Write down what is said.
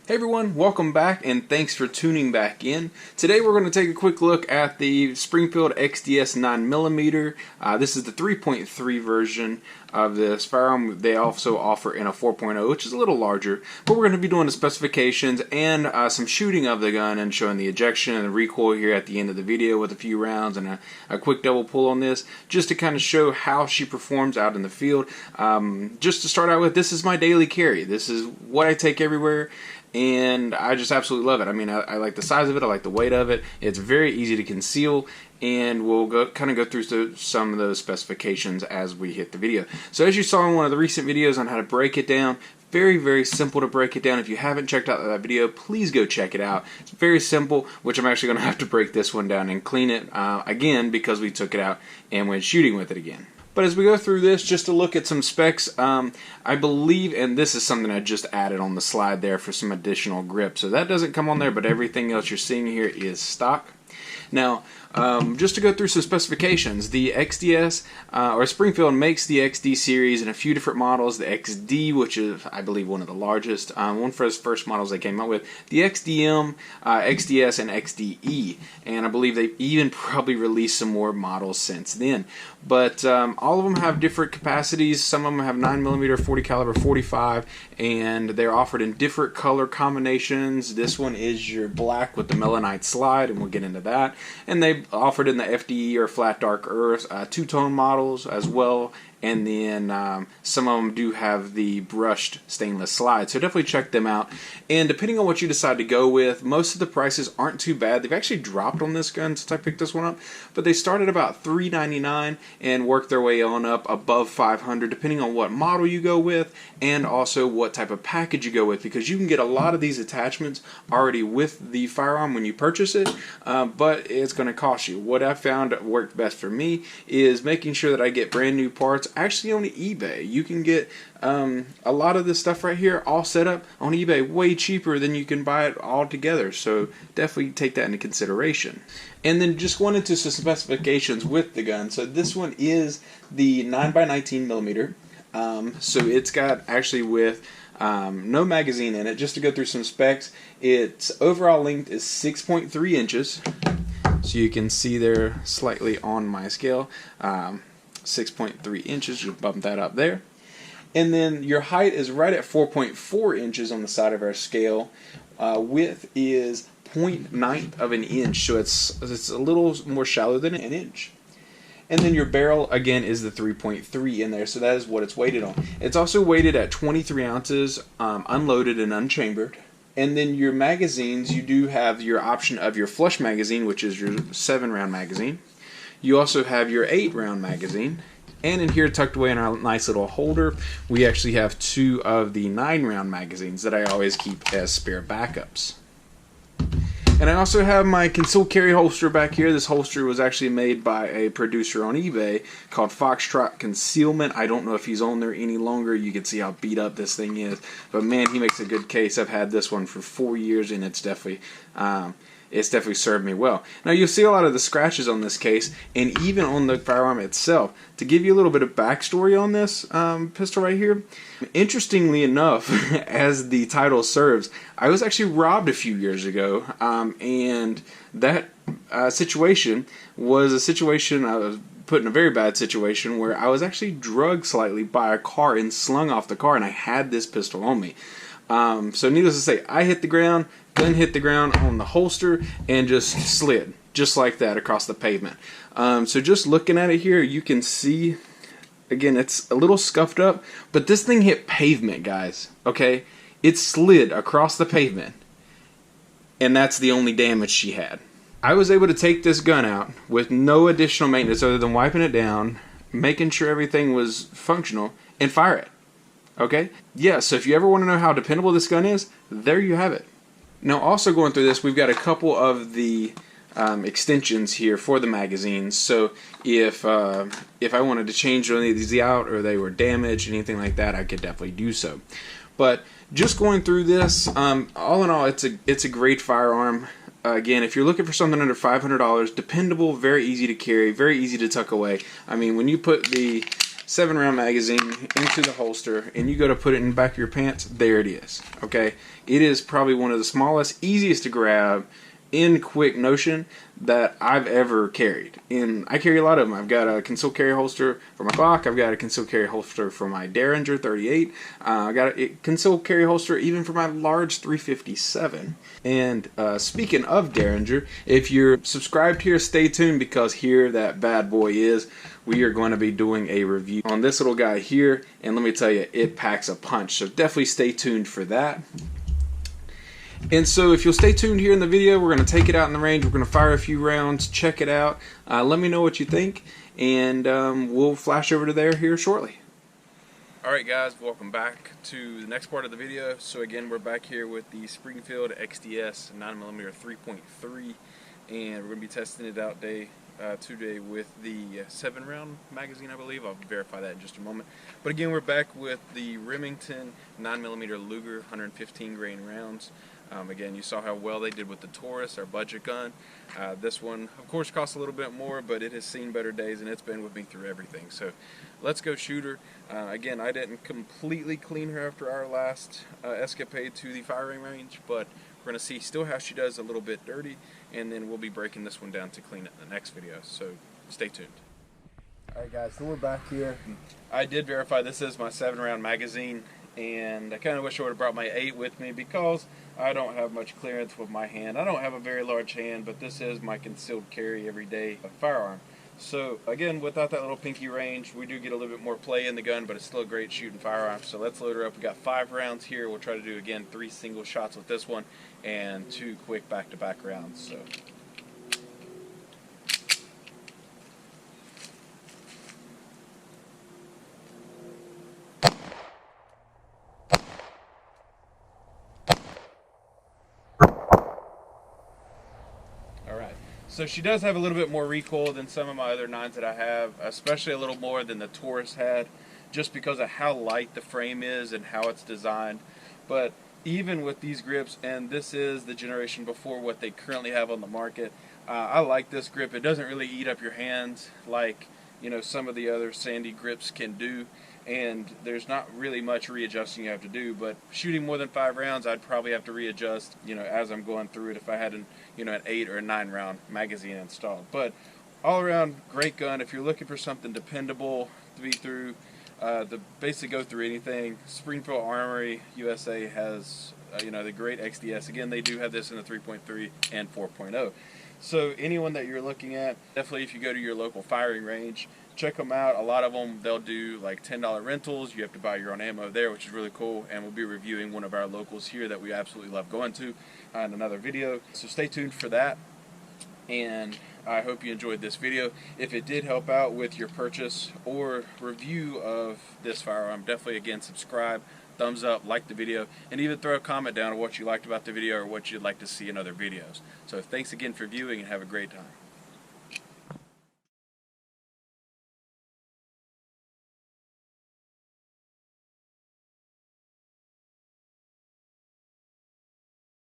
Hey everyone, welcome back and thanks for tuning back in. Today we're going to take a quick look at the Springfield XDS 9mm. This is the 3.3 version of this firearm. They also offer in a 4.0, which is a little larger, but we're going to be doing the specifications and some shooting of the gun and showing the ejection and the recoil here at the end of the video with a few rounds and a quick double pull on this, just to kind of show how she performs out in the field. Just to start out with, this is my daily carry. This is what I take everywhere. And I just absolutely love it. I mean, I like the size of it. I like the weight of it. It's very easy to conceal, and we'll kind of go through some of those specifications as we hit the video. So as you saw in one of the recent videos on how to break it down, very, very simple to break it down. If you haven't checked out that video, please go check it out. It's very simple, which I'm actually going to have to break this one down and clean it again because we took it out and went shooting with it again. But as we go through this, just to look at some specs, I believe, and this is something I just added on the slide there for some additional grip. So that doesn't come on there, but everything else you're seeing here is stock. Now, just to go through some specifications, the XDS, or Springfield makes the XD series in a few different models. The XD, which is, I believe, one of the largest, one of the first models they came out with. The XDM, XDS, and XDE. And I believe they've even probably released some more models since then. But all of them have different capacities. Some of them have 9mm, 40 caliber, 45, and they're offered in different color combinations. This one is your black with the melanite slide, and we'll get into that. And they offered in the FDE or flat dark earth, two-tone models as well, and then some of them do have the brushed stainless slide, so definitely check them out. And depending on what you decide to go with, most of the prices aren't too bad. They've actually dropped on this gun since I picked this one up, but they start at about $399 and work their way on up above $500 depending on what model you go with and also what type of package you go with, because you can get a lot of these attachments already with the firearm when you purchase it, but it's going to cost you. What I found worked best for me is making sure that I get brand new parts actually on eBay. You can get a lot of this stuff right here all set up on eBay way cheaper than you can buy it all together, so definitely take that into consideration. And then just going into some specifications with the gun. So this one is the 9x19mm, so it's got actually with no magazine in it. Just to go through some specs, its overall length is 6.3 inches, so you can see there slightly on my scale, 6.3 inches, just bump that up there. And then your height is right at 4.4 inches on the side of our scale. Width is 0.9 of an inch, so it's a little more shallow than an inch. And then your barrel, again, is the 3.3 in there, so that is what it's weighted on. It's also weighted at 23 ounces, unloaded and unchambered. And then your magazines, you do have your option of your flush magazine, which is your 7-round magazine. You also have your 8-round magazine. And in here, tucked away in our nice little holder, we actually have 2 of the 9-round magazines that I always keep as spare backups. And I also have my concealed carry holster back here. This holster was actually made by a producer on eBay called Foxtrot Concealment. I don't know if he's on there any longer. You can see how beat up this thing is. But man, he makes a good case. I've had this one for 4 years, and it's definitely served me well. Now you'll see a lot of the scratches on this case, and even on the firearm itself. To give you a little bit of backstory on this pistol right here, interestingly enough, as the title serves, I was actually robbed a few years ago, and that situation was a situation I was put in a very bad situation where I was actually drugged slightly by a car and slung off the car, and I had this pistol on me. So needless to say, I hit the ground, gun hit the ground on the holster, and just slid, just like that, across the pavement. So just looking at it here, you can see, again, it's a little scuffed up, but this thing hit pavement, guys, okay? It slid across the pavement, and that's the only damage she had. I was able to take this gun out with no additional maintenance other than wiping it down, making sure everything was functional, and fire it. Okay? Yeah, so if you ever want to know how dependable this gun is, there you have it. Now, also going through this, we've got a couple of the extensions here for the magazines. So if I wanted to change any of these out or they were damaged, anything like that, I could definitely do so. But just going through this, all in all, it's a great firearm. Again, if you're looking for something under $500, dependable, very easy to carry, very easy to tuck away. I mean, when you put the 7-round magazine into the holster, and you go to put it in the back of your pants. There it is. Okay, it is probably one of the smallest, easiest to grab in quick notion that I've ever carried. And I carry a lot of them. I've got a concealed carry holster for my Glock. I've got a concealed carry holster for my Derringer 38. I got a concealed carry holster even for my large 357. And speaking of Derringer, if you're subscribed here, stay tuned, because here that bad boy is. We are going to be doing a review on this little guy here, and let me tell you, it packs a punch. So definitely stay tuned for that. And so if you'll stay tuned here in the video, we're going to take it out in the range. We're going to fire a few rounds, check it out. Let me know what you think, and we'll flash over to there here shortly. Alright guys, welcome back to the next part of the video. So again, we're back here with the Springfield XDS 9mm 3.3, and we're going to be testing it out today with the 7-round magazine, I believe. I'll verify that in just a moment. But again, we're back with the Remington 9mm Luger 115 grain rounds. Again, you saw how well they did with the Taurus, our budget gun. This one, of course, costs a little bit more, but it has seen better days, and it's been with me through everything. So let's go shoot her. Again, I didn't completely clean her after our last escapade to the firing range, but we're going to see still how she does a little bit dirty, and then we'll be breaking this one down to clean it in the next video. So stay tuned. Alright guys, so we're back here. I did verify this is my 7-round magazine, and I kind of wish I would have brought my 8 with me because I don't have much clearance with my hand. I don't have a very large hand, but this is my concealed carry everyday firearm. So again, without that little pinky range, we do get a little bit more play in the gun, but it's still a great shooting firearm. So let's load her up. We got 5 rounds here. We'll try to do, again, 3 single shots with this one and 2 quick back-to-back rounds. So So she does have a little bit more recoil than some of my other 9s that I have, especially a little more than the Taurus had, just because of how light the frame is and how it's designed. But even with these grips, and this is the generation before what they currently have on the market, I like this grip. It doesn't really eat up your hands like, you know, some of the other sandy grips can do, and there's not really much readjusting you have to do. But shooting more than 5 rounds, I'd probably have to readjust, you know, as I'm going through it if I had an 8 or a 9-round magazine installed. But all around, great gun. If you're looking for something dependable to be through, basically go through anything, Springfield Armory USA has the great XDS. Again, they do have this in the 3.3 and 4.0. So anyone that you're looking at, definitely if you go to your local firing range, check them out. A lot of them, they'll do like $10 rentals. You have to buy your own ammo there, which is really cool. And we'll be reviewing one of our locals here that we absolutely love going to in another video. So stay tuned for that. And I hope you enjoyed this video. If it did help out with your purchase or review of this firearm, definitely, again, subscribe, thumbs up, like the video, and even throw a comment down on what you liked about the video or what you'd like to see in other videos. So thanks again for viewing, and have a great time.